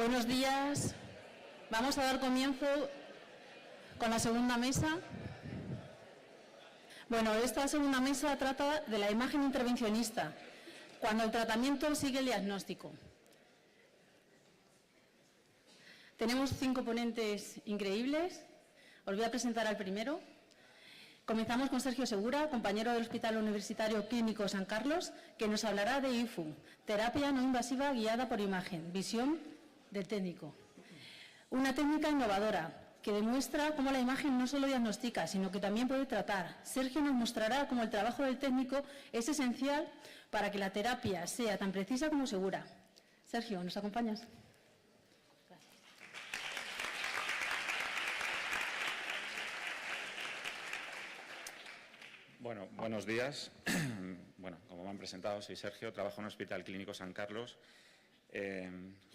Buenos días. Vamos a dar comienzo con la segunda mesa. Bueno, esta segunda mesa trata de la imagen intervencionista, cuando el tratamiento sigue el diagnóstico. Tenemos 5 ponentes increíbles. Os voy a presentar al primero. Comenzamos con Sergio Segura, compañero del Hospital Universitario Clínico San Carlos, que nos hablará de IFU, terapia no invasiva guiada por imagen, visión del técnico. Una técnica innovadora que demuestra cómo la imagen no solo diagnostica, sino que también puede tratar. Sergio nos mostrará cómo el trabajo del técnico es esencial para que la terapia sea tan precisa como segura. Sergio, ¿nos acompañas? Bueno, buenos días. Bueno, como me han presentado, soy Sergio, trabajo en el Hospital Clínico San Carlos.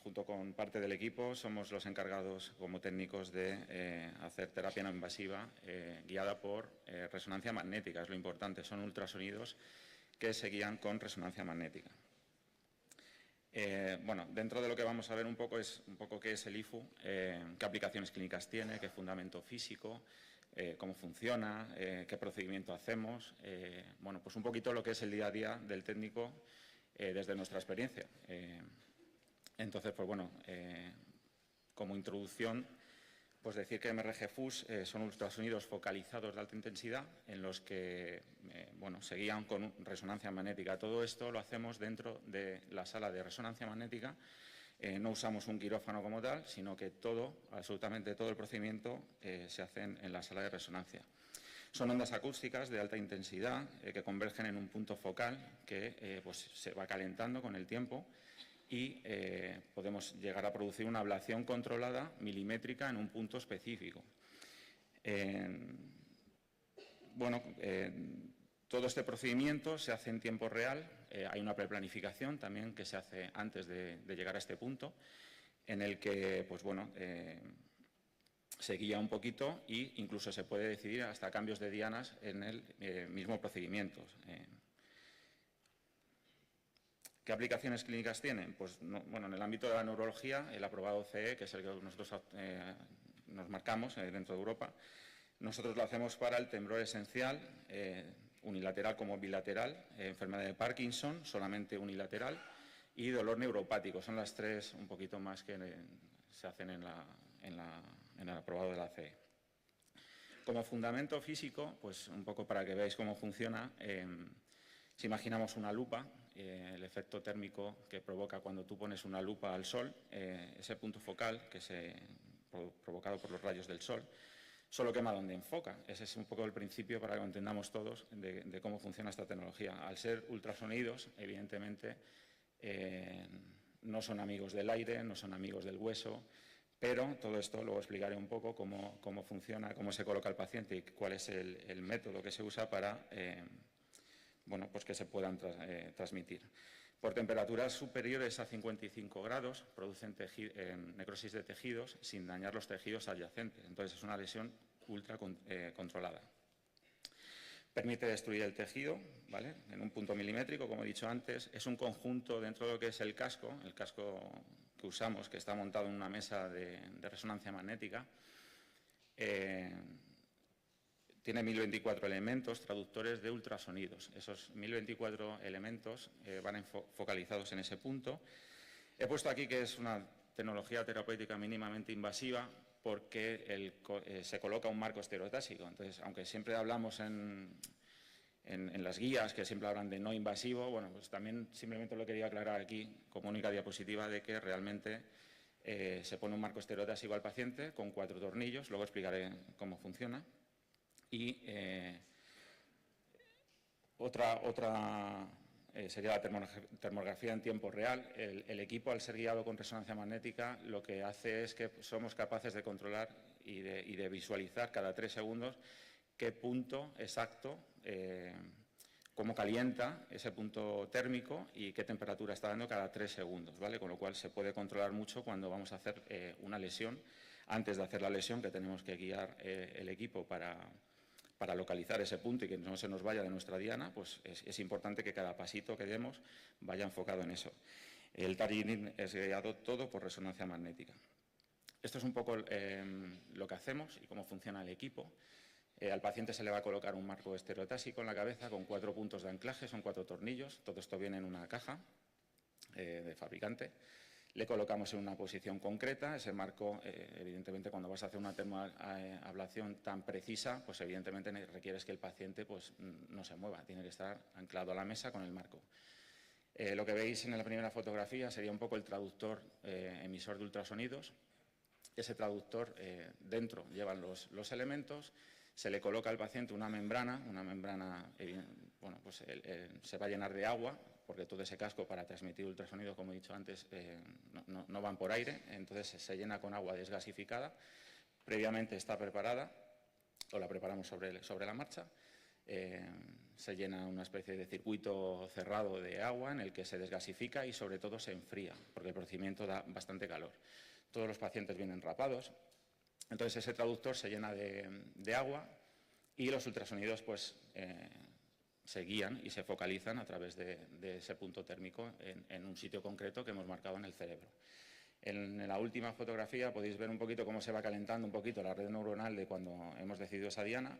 Junto con parte del equipo somos los encargados como técnicos de hacer terapia no invasiva guiada por resonancia magnética. Es lo importante, son ultrasonidos que se guían con resonancia magnética. Bueno, dentro de lo que vamos a ver un poco es qué es el IFU, qué aplicaciones clínicas tiene, qué fundamento físico, cómo funciona, qué procedimiento hacemos, bueno, pues un poquito lo que es el día a día del técnico desde nuestra experiencia. Entonces, pues bueno, como introducción, pues decir que MRG-FUS son ultrasonidos focalizados de alta intensidad en los que, bueno, se guían con resonancia magnética. Todo esto lo hacemos dentro de la sala de resonancia magnética. No usamos un quirófano como tal, sino que absolutamente todo el procedimiento se hace en la sala de resonancia. Son ondas acústicas de alta intensidad que convergen en un punto focal que pues se va calentando con el tiempo y podemos llegar a producir una ablación controlada milimétrica en un punto específico. Todo este procedimiento se hace en tiempo real. Hay una preplanificación también que se hace antes de llegar a este punto, en el que pues bueno, se guía un poquito e incluso se puede decidir hasta cambios de dianas en el mismo procedimiento. ¿Qué aplicaciones clínicas tienen? Pues bueno, en el ámbito de la neurología, el aprobado CE, que es el que nosotros nos marcamos dentro de Europa, nosotros lo hacemos para el temblor esencial, unilateral como bilateral, enfermedad de Parkinson, solamente unilateral, y dolor neuropático. Son las 3 un poquito más que se hacen en el aprobado de la CE. Como fundamento físico, pues un poco para que veáis cómo funciona, si imaginamos una lupa, el efecto térmico que provoca cuando tú pones una lupa al sol, ese punto focal provocado por los rayos del sol, solo quema donde enfoca. Ese es un poco el principio para que lo entendamos todos de cómo funciona esta tecnología. Al ser ultrasonidos, evidentemente, no son amigos del aire, no son amigos del hueso, pero todo esto luego explicaré un poco cómo funciona, cómo se coloca el paciente y cuál es el método que se usa para bueno, pues que se puedan transmitir. Por temperaturas superiores a 55 grados producen necrosis de tejidos sin dañar los tejidos adyacentes. Entonces es una lesión ultra controlada. Permite destruir el tejido, ¿vale?, en un punto milimétrico, como he dicho antes. Es un conjunto dentro de lo que es el casco que usamos, que está montado en una mesa de resonancia magnética. Tiene 1024 elementos traductores de ultrasonidos. Esos 1024 elementos van focalizados en ese punto. He puesto aquí que es una tecnología terapéutica mínimamente invasiva porque se coloca un marco estereotásico. Entonces, aunque siempre hablamos en las guías que siempre hablan de no invasivo, bueno, pues también simplemente lo quería aclarar aquí como única diapositiva de que realmente se pone un marco estereotásico al paciente con 4 tornillos, luego explicaré cómo funciona. Y otra sería la termografía en tiempo real. El equipo, al ser guiado con resonancia magnética, lo que hace es que somos capaces de controlar y de visualizar cada 3 segundos qué punto exacto, cómo calienta ese punto térmico y qué temperatura está dando cada 3 segundos, ¿vale? Con lo cual se puede controlar mucho cuando vamos a hacer una lesión. Antes de hacer la lesión, que tenemos que guiar el equipo para localizar ese punto y que no se nos vaya de nuestra diana, pues es importante que cada pasito que demos vaya enfocado en eso. El targeting es guiado todo por resonancia magnética. Esto es un poco lo que hacemos y cómo funciona el equipo. Al paciente se le va a colocar un marco estereotásico en la cabeza con 4 puntos de anclaje, son 4 tornillos. Todo esto viene en una caja de fabricante. Le colocamos en una posición concreta. Ese marco, evidentemente, cuando vas a hacer una termoablación tan precisa, pues evidentemente requieres que el paciente pues, no se mueva. Tiene que estar anclado a la mesa con el marco. Lo que veis en la primera fotografía sería un poco el traductor emisor de ultrasonidos. Ese traductor dentro llevan los elementos. Se le coloca al paciente una membrana bueno, pues se va a llenar de agua, porque todo ese casco para transmitir ultrasonido, como he dicho antes, no van por aire, entonces se llena con agua desgasificada. Previamente está preparada, o la preparamos sobre la marcha. Se llena una especie de circuito cerrado de agua en el que se desgasifica y sobre todo se enfría, porque el procedimiento da bastante calor. Todos los pacientes vienen rapados. Entonces, ese traductor se llena de agua y los ultrasonidos pues, se guían y se focalizan a través de ese punto térmico en un sitio concreto que hemos marcado en el cerebro. En la última fotografía podéis ver un poquito cómo se va calentando un poquito la red neuronal de cuando hemos decidido esa diana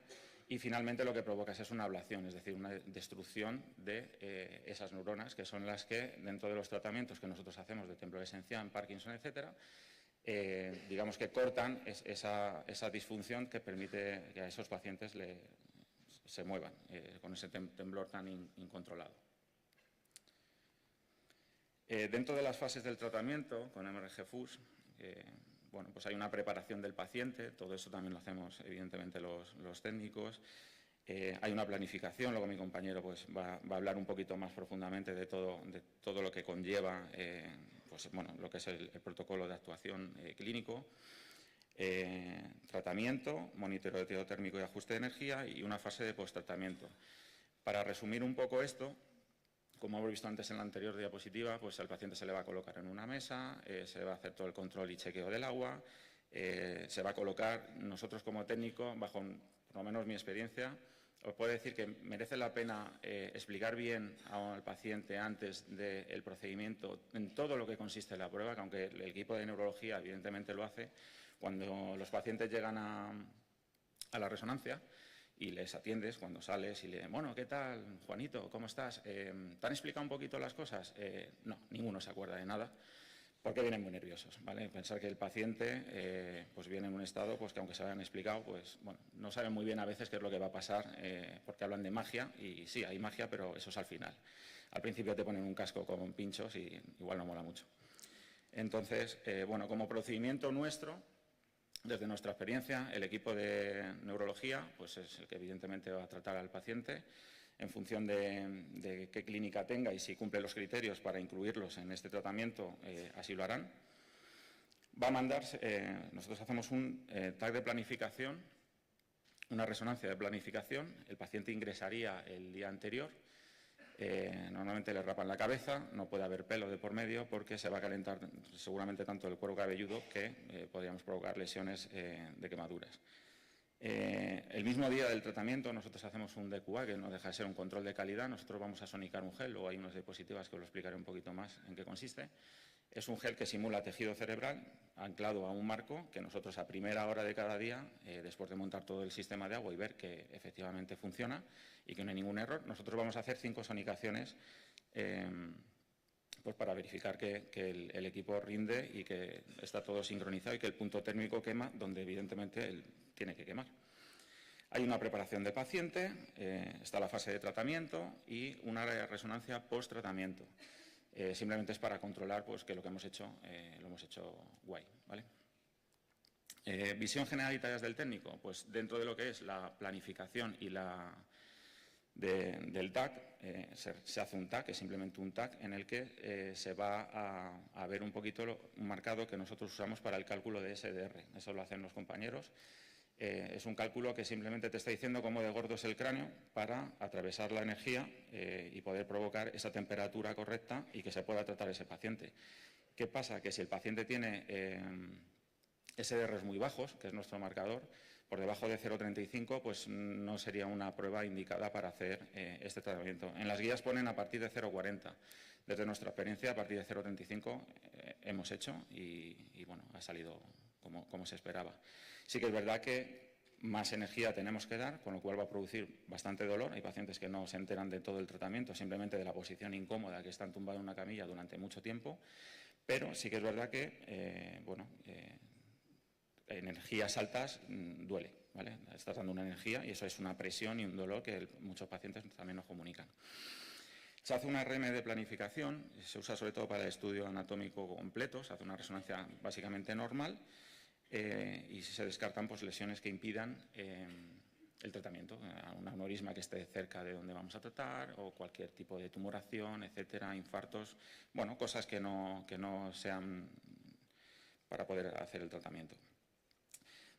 y finalmente lo que provoca es una ablación, es decir, una destrucción de esas neuronas, que son las que dentro de los tratamientos que nosotros hacemos de temblor esencial, Parkinson, etcétera, digamos que cortan esa disfunción que permite que a esos pacientes se muevan con ese temblor tan incontrolado. Dentro de las fases del tratamiento con MRG-FUS, bueno, pues hay una preparación del paciente, todo eso también lo hacemos evidentemente los técnicos. Hay una planificación, luego mi compañero pues, va a hablar un poquito más profundamente de todo lo que conlleva pues, bueno, lo que es el protocolo de actuación clínico, tratamiento, monitoreo térmico y ajuste de energía y una fase de posttratamiento. Para resumir un poco esto, como hemos visto antes en la anterior diapositiva, pues al paciente se le va a colocar en una mesa, se va a hacer todo el control y chequeo del agua, se va a colocar, nosotros como técnico, bajo por lo menos mi experiencia, os puedo decir que merece la pena explicar bien al paciente antes del procedimiento en todo lo que consiste la prueba, que aunque el equipo de neurología evidentemente lo hace, cuando los pacientes llegan a la resonancia y les atiendes cuando sales y le bueno, ¿qué tal, Juanito? ¿Cómo estás? ¿Te han explicado un poquito las cosas? No, ninguno se acuerda de nada. Porque vienen muy nerviosos, ¿vale? Pensar que el paciente pues viene en un estado pues que aunque se hayan explicado, pues bueno, no saben muy bien a veces qué es lo que va a pasar, porque hablan de magia y sí, hay magia, pero eso es al final. Al principio te ponen un casco con pinchos y igual no mola mucho. Entonces, bueno, como procedimiento nuestro, desde nuestra experiencia, el equipo de neurología pues es el que evidentemente va a tratar al paciente. En función de qué clínica tenga y si cumple los criterios para incluirlos en este tratamiento, así lo harán. Va a mandarse, nosotros hacemos un TAC de planificación, una resonancia de planificación, el paciente ingresaría el día anterior, normalmente le rapan la cabeza, no puede haber pelo de por medio porque se va a calentar seguramente tanto el cuero cabelludo que podríamos provocar lesiones de quemaduras. El mismo día del tratamiento nosotros hacemos un DQA, que no deja de ser un control de calidad. Nosotros vamos a sonicar un gel, luego hay unas diapositivas que os lo explicaré un poquito más en qué consiste. Es un gel que simula tejido cerebral anclado a un marco que nosotros a primera hora de cada día, después de montar todo el sistema de agua y ver que efectivamente funciona y que no hay ningún error, nosotros vamos a hacer 5 sonicaciones pues para verificar que el equipo rinde y que está todo sincronizado y que el punto térmico quema donde evidentemente tiene que quemar. Hay una preparación de paciente, está la fase de tratamiento y una resonancia post-tratamiento. Simplemente es para controlar pues, que lo que hemos hecho lo hemos hecho guay, ¿vale? Visión general y tareas del técnico, pues dentro de lo que es la planificación y del TAC, se hace un TAC, es simplemente un TAC en el que se va a ver un poquito un marcado que nosotros usamos para el cálculo de SDR. Eso lo hacen los compañeros. Es un cálculo que simplemente te está diciendo cómo de gordo es el cráneo para atravesar la energía y poder provocar esa temperatura correcta y que se pueda tratar ese paciente. ¿Qué pasa? Que si el paciente tiene SDRs muy bajos, que es nuestro marcador, Por debajo de 0,35 pues no sería una prueba indicada para hacer este tratamiento. En las guías ponen a partir de 0,40. Desde nuestra experiencia, a partir de 0,35 hemos hecho y bueno, ha salido como se esperaba. Sí que es verdad que más energía tenemos que dar, con lo cual va a producir bastante dolor. Hay pacientes que no se enteran de todo el tratamiento, simplemente de la posición incómoda que están tumbados en una camilla durante mucho tiempo, pero sí que es verdad que, energías altas duele, ¿vale? Estás dando una energía y eso es una presión y un dolor que muchos pacientes también nos comunican. Se hace una RM de planificación, se usa sobre todo para el estudio anatómico completo, se hace una resonancia básicamente normal y se descartan pues, lesiones que impidan el tratamiento, un aneurisma que esté cerca de donde vamos a tratar o cualquier tipo de tumoración, etcétera, infartos, bueno, cosas que no sean para poder hacer el tratamiento.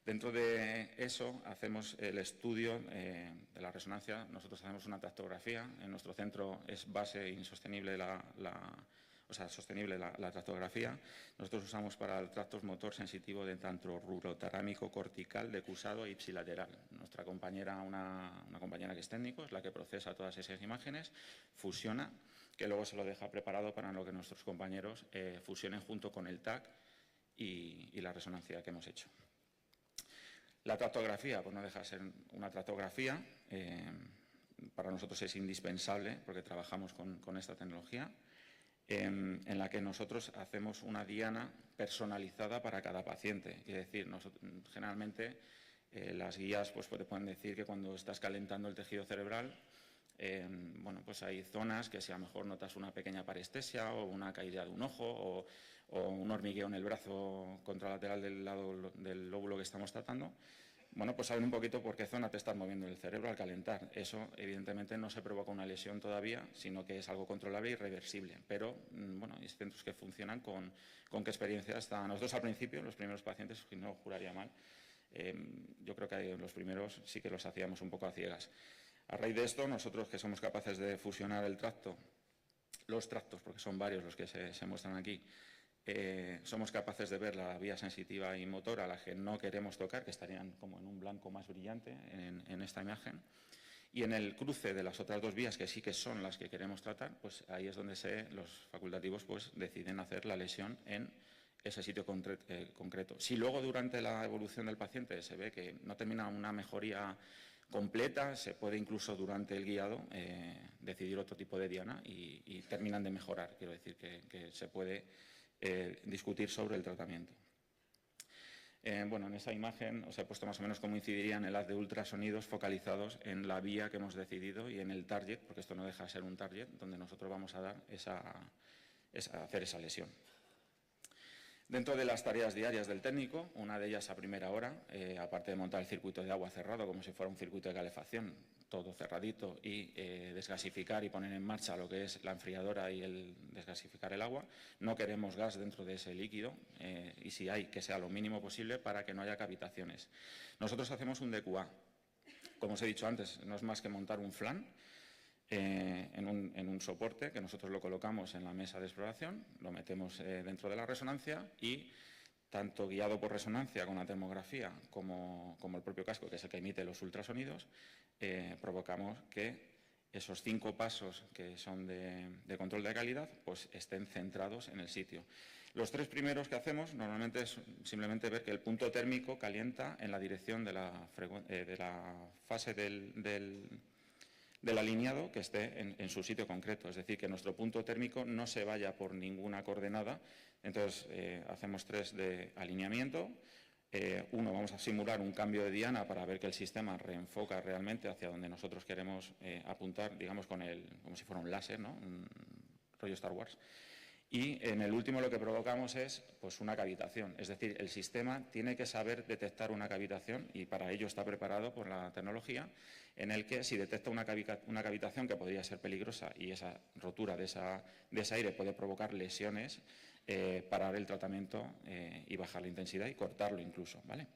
Dentro de eso hacemos el estudio de la resonancia. Nosotros hacemos una tractografía. En nuestro centro es base insostenible sostenible la tractografía. Nosotros usamos para el tracto motor sensitivo de tanto rurotarámico cortical, decusado e ipsilateral. Nuestra compañera, una compañera que es técnico, es la que procesa todas esas imágenes, fusiona, que luego se lo deja preparado para lo que nuestros compañeros fusionen junto con el TAC y la resonancia que hemos hecho. La tractografía, pues no deja de ser una tractografía. Para nosotros es indispensable porque trabajamos con esta tecnología, en la que nosotros hacemos una diana personalizada para cada paciente. Es decir, generalmente las guías pues, te pueden decir que cuando estás calentando el tejido cerebral, pues hay zonas que si a lo mejor notas una pequeña parestesia o una caída de un ojo o un hormigueo en el brazo contralateral del lado del lóbulo que estamos tratando, bueno, pues saben un poquito por qué zona te estás moviendo el cerebro al calentar. Eso, evidentemente, no se provoca una lesión todavía, sino que es algo controlable y reversible. Pero, hay centros que funcionan con qué experiencia está. Nosotros, al principio, los primeros pacientes, no juraría mal, yo creo que los primeros sí que los hacíamos un poco a ciegas. A raíz de esto, nosotros que somos capaces de fusionar los tractos, porque son varios los que se muestran aquí, somos capaces de ver la vía sensitiva y motora a la que no queremos tocar, que estarían como en un blanco más brillante en esta imagen, y en el cruce de las otras dos vías, que sí que son las que queremos tratar, pues ahí es donde los facultativos pues, deciden hacer la lesión en ese sitio concreto. Si luego durante la evolución del paciente se ve que no termina una mejoría completa, se puede incluso durante el guiado decidir otro tipo de diana y terminan de mejorar. Quiero decir que se puede discutir sobre el tratamiento. En esa imagen os he puesto más o menos cómo incidirían el haz de ultrasonidos focalizados en la vía que hemos decidido y en el target, porque esto no deja de ser un target, donde nosotros vamos a dar hacer esa lesión. Dentro de las tareas diarias del técnico, una de ellas a primera hora, aparte de montar el circuito de agua cerrado como si fuera un circuito de calefacción, todo cerradito, y desgasificar y poner en marcha lo que es la enfriadora y el desgasificar el agua. No queremos gas dentro de ese líquido y si hay, que sea lo mínimo posible para que no haya cavitaciones. Nosotros hacemos un DQA. Como os he dicho antes, no es más que montar un flan en un soporte que nosotros lo colocamos en la mesa de exploración, lo metemos dentro de la resonancia y tanto guiado por resonancia con la termografía como el propio casco, que es el que emite los ultrasonidos, provocamos que esos 5 pasos que son de control de calidad pues estén centrados en el sitio. Los 3 primeros que hacemos normalmente es simplemente ver que el punto térmico calienta en la dirección de la fase del alineado que esté en su sitio concreto, es decir, que nuestro punto térmico no se vaya por ninguna coordenada. Entonces, hacemos 3 de alineamiento. Uno, vamos a simular un cambio de diana para ver que el sistema reenfoca realmente hacia donde nosotros queremos apuntar, digamos, como si fuera un láser, ¿no? Un rollo Star Wars. Y en el último lo que provocamos es pues, una cavitación, es decir, el sistema tiene que saber detectar una cavitación y para ello está preparado por la tecnología, en el que si detecta una cavitación que podría ser peligrosa y esa rotura de ese aire puede provocar lesiones, parar el tratamiento y bajar la intensidad y cortarlo incluso, ¿vale?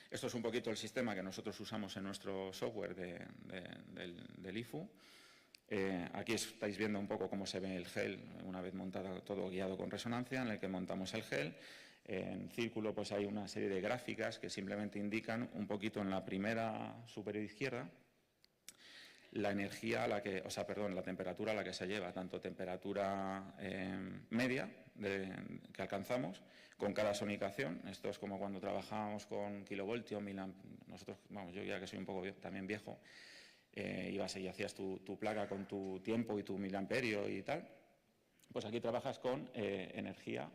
Esto es un poquito el sistema que nosotros usamos en nuestro software del IFU. Aquí estáis viendo un poco cómo se ve el gel una vez montado todo guiado con resonancia, en el que montamos el gel. En círculo pues hay una serie de gráficas que simplemente indican un poquito en la primera superior izquierda la energía la temperatura a la que se lleva, tanto temperatura media que alcanzamos con cada sonicación. Esto es como cuando trabajábamos con kilovoltio, nosotros, vamos, yo ya que soy un poco también viejo, ibas y hacías tu placa con tu tiempo y tu miliamperio y tal. Pues aquí trabajas con energía,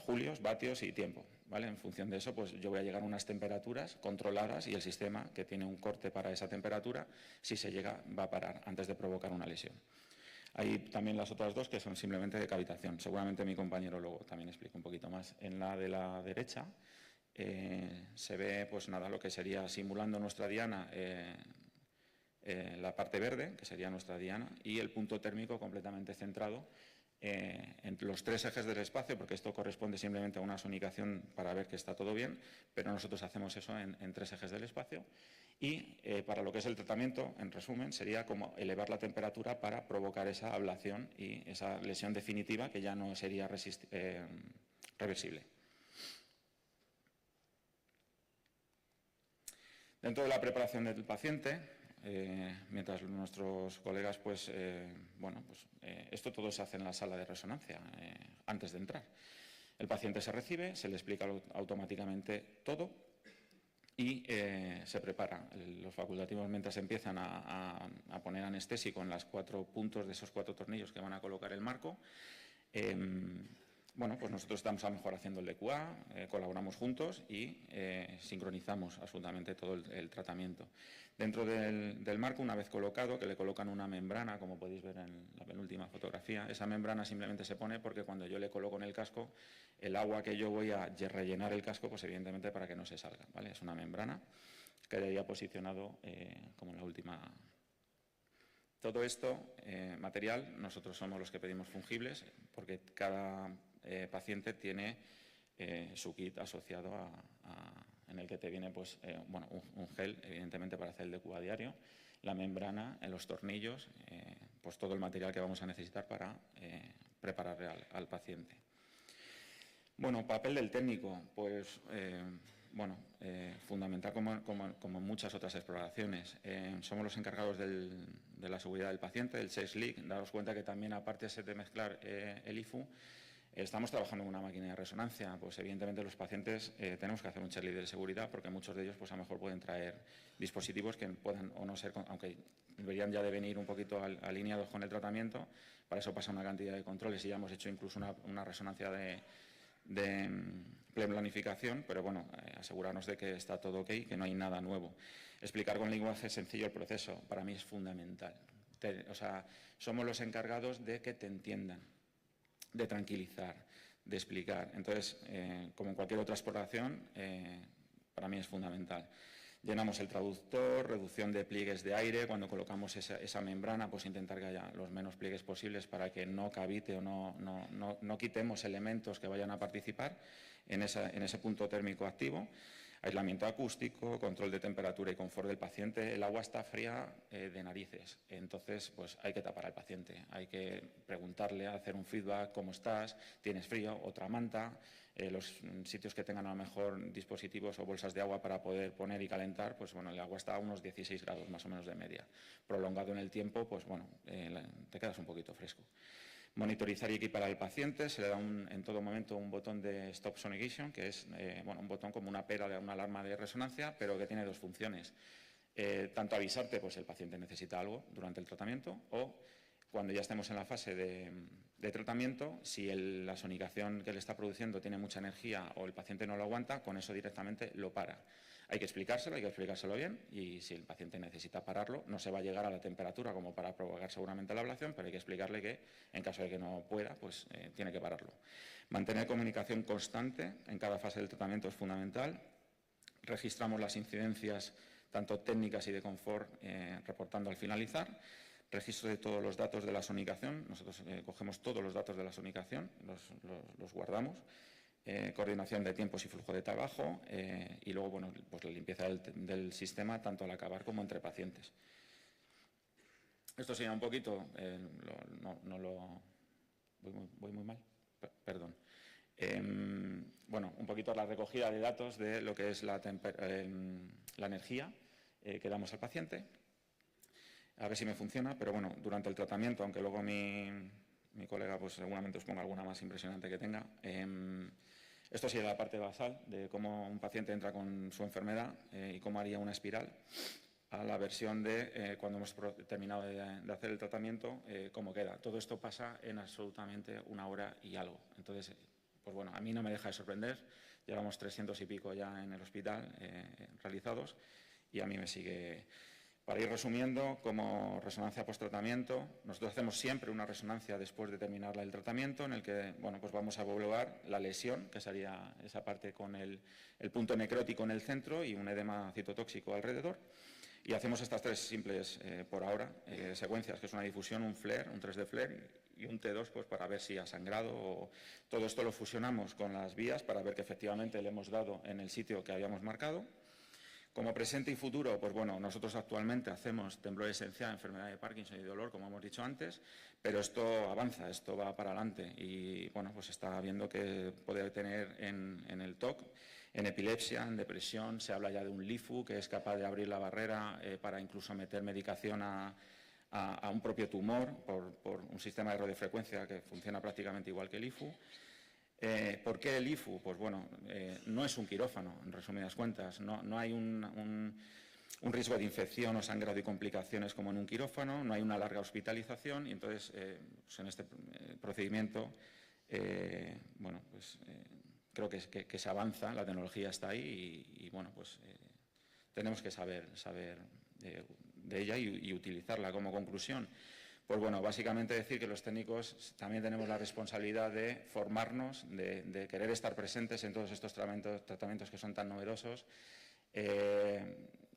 julios, vatios y tiempo, ¿vale? En función de eso, pues yo voy a llegar a unas temperaturas controladas y el sistema, que tiene un corte para esa temperatura, si se llega, va a parar antes de provocar una lesión. Hay también las otras dos que son simplemente de cavitación. Seguramente mi compañero luego también explica un poquito más. En la de la derecha se ve, pues nada, lo que sería simulando nuestra diana, la parte verde, que sería nuestra diana, y el punto térmico completamente centrado en los 3 ejes del espacio, porque esto corresponde simplemente a una sonicación para ver que está todo bien, pero nosotros hacemos eso en 3 ejes del espacio. Y para lo que es el tratamiento, en resumen, sería como elevar la temperatura para provocar esa ablación y esa lesión definitiva que ya no sería reversible. Dentro de la preparación del paciente, mientras nuestros colegas, esto todo se hace en la sala de resonancia antes de entrar. El paciente se recibe, se le explica automáticamente todo y se prepara. Los facultativos, mientras empiezan a poner anestésico en los 4 puntos de esos 4 tornillos que van a colocar el marco, pues nosotros estamos a lo mejor haciendo el DQA, colaboramos juntos y sincronizamos absolutamente todo el tratamiento. Dentro del marco, una vez colocado, que le colocan una membrana, como podéis ver en la penúltima fotografía, esa membrana simplemente se pone porque cuando yo le coloco en el casco, el agua que yo voy a rellenar el casco, pues evidentemente para que no se salga, ¿vale? Es una membrana que quedaría posicionado como en la última. Todo esto, material, nosotros somos los que pedimos fungibles, porque cada paciente tiene su kit asociado en el que te viene pues, un gel, evidentemente para hacer el DQA diario, la membrana, los tornillos, pues todo el material que vamos a necesitar para prepararle al paciente. Bueno, papel del técnico, pues fundamental como en muchas otras exploraciones. Somos los encargados de la seguridad del paciente, del chest leak. Daos cuenta que también, aparte de mezclar el IFU, estamos trabajando en una máquina de resonancia. Pues evidentemente los pacientes tenemos que hacer un chest leak de seguridad, porque muchos de ellos pues a lo mejor pueden traer dispositivos que puedan o no ser, aunque deberían ya de venir un poquito alineados con el tratamiento. Para eso pasa una cantidad de controles y ya hemos hecho incluso una resonancia de planificación, pero bueno, asegurarnos de que está todo ok, que no hay nada nuevo. Explicar con lenguaje sencillo el proceso, para mí es fundamental. Somos los encargados de que te entiendan, de tranquilizar, de explicar. Entonces, como en cualquier otra exploración, para mí es fundamental. Llenamos el traductor, reducción de pliegues de aire. Cuando colocamos esa membrana, pues intentar que haya los menos pliegues posibles para que no cavite o no quitemos elementos que vayan a participar en ese punto térmico activo. Aislamiento acústico, control de temperatura y confort del paciente. El agua está fría de narices, entonces pues hay que tapar al paciente. Hay que preguntarle, hacer un feedback, ¿cómo estás? ¿Tienes frío? ¿Otra manta? Los sitios que tengan a lo mejor dispositivos o bolsas de agua para poder poner y calentar, pues bueno, el agua está a unos 16 grados más o menos de media. Prolongado en el tiempo, pues bueno, te quedas un poquito fresco. Monitorizar y equipar al paciente, se le da en todo momento un botón de Stop Sonigation, que es un botón como una pera de una alarma de resonancia, pero que tiene 2 funciones. Tanto avisarte, pues el paciente necesita algo durante el tratamiento, o cuando ya estemos en la fase de tratamiento, si la sonicación que le está produciendo tiene mucha energía o el paciente no lo aguanta, con eso directamente lo para. Hay que explicárselo bien, y si el paciente necesita pararlo, no se va a llegar a la temperatura como para provocar seguramente la ablación, pero hay que explicarle que en caso de que no pueda, pues tiene que pararlo. Mantener comunicación constante en cada fase del tratamiento es fundamental. Registramos las incidencias tanto técnicas y de confort, reportando al finalizar. Registro de todos los datos de la sonicación. Nosotros cogemos todos los datos de la sonicación, los guardamos. Coordinación de tiempos y flujo de trabajo y luego pues la limpieza del sistema tanto al acabar como entre pacientes. Esto sería un poquito, voy muy mal, perdón. Bueno, un poquito la recogida de datos de lo que es la energía que damos al paciente. A ver si me funciona, pero bueno, durante el tratamiento, aunque luego mi colega pues seguramente os ponga alguna más impresionante que tenga, esto sería la parte basal de cómo un paciente entra con su enfermedad y cómo haría una espiral, a la versión de cuando hemos terminado de hacer el tratamiento, cómo queda. Todo esto pasa en absolutamente 1 hora y algo. Entonces, pues bueno, a mí no me deja de sorprender. Llevamos 300 y pico ya en el hospital realizados y a mí me sigue. Para ir resumiendo, como resonancia post-tratamiento, nosotros hacemos siempre una resonancia después de terminar el tratamiento, en el que bueno, pues vamos a evaluar la lesión, que sería esa parte con el punto necrótico en el centro y un edema citotóxico alrededor. Y hacemos estas 3 simples, por ahora, secuencias, que es una difusión, un flare, un 3D flare y un T2, pues para ver si ha sangrado. Todo esto lo fusionamos con las vías para ver que efectivamente le hemos dado en el sitio que habíamos marcado. Como presente y futuro, pues bueno, nosotros actualmente hacemos temblor esencial, enfermedad de Parkinson y dolor, como hemos dicho antes, pero esto avanza, esto va para adelante y bueno, pues está viendo que puede tener en el TOC, en epilepsia, en depresión, se habla ya de un LIFU que es capaz de abrir la barrera para incluso meter medicación a un propio tumor por un sistema de radiofrecuencia que funciona prácticamente igual que el IFU. ¿Por qué el IFU? Pues bueno, no es un quirófano, en resumidas cuentas. No hay un riesgo de infección o sangrado y complicaciones como en un quirófano, no hay una larga hospitalización y entonces pues en este procedimiento bueno, pues, creo que se avanza, la tecnología está ahí y bueno, pues tenemos que saber de ella y utilizarla. Como conclusión, pues bueno, básicamente decir que los técnicos también tenemos la responsabilidad de formarnos, de querer estar presentes en todos estos tratamientos que son tan novedosos.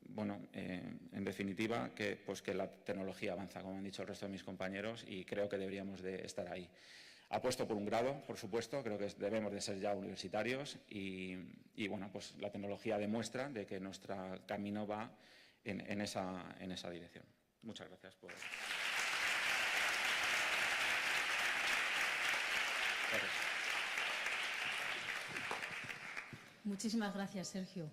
Bueno, en definitiva, que la tecnología avanza, como han dicho el resto de mis compañeros, y creo que deberíamos de estar ahí. Apuesto por un grado, por supuesto, creo que debemos de ser ya universitarios y bueno, pues la tecnología demuestra de que nuestro camino va en esa dirección. Muchas gracias por... Muchísimas gracias, Sergio.